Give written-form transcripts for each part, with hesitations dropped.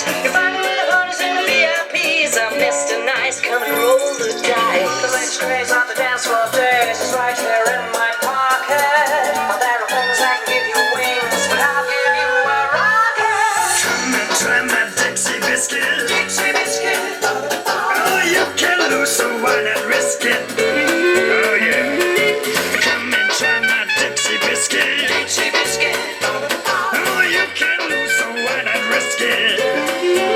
price. You're fighting with the hunters and the VIPs. I'm Mr. Nice, come and roll the dice. The latest craze on the dance floor days is right there in my pocket. Well, there are things that can give you wings, but I'll give you a rocket. Come and try my Dixie biscuit. Dixie biscuit. Oh, you can lose, so why not risk it? Oh yeah. Come and try my Dixie biscuit. Dixie biscuit. Oh, you can lose, so why not risk it?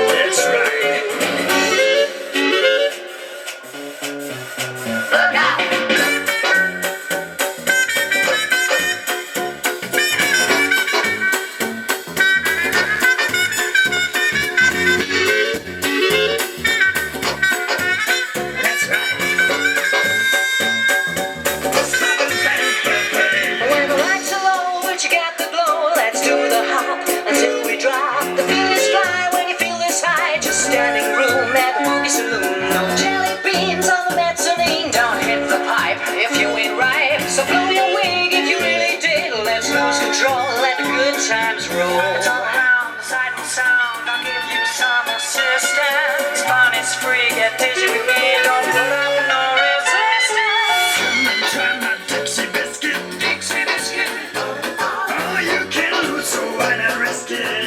That's right. Look out. That's right. When the lights are low, but you got the glow, let's do the hop until we drop. The feeling's fly when you feel this high. Just standing room at the movie saloon. No jelly beans on the mezzanine. Don't hit the pipe if you ain't right. So blow your wig if you really did. Let's lose control, let the good times roll. It's all around the sight and sound. I'll give you some assistance. Fun is free, get dizzy with me. Don't put up no resistance. Come and try my Dixie biscuit. Dixie biscuit. Oh, you can lose, so why not risk it?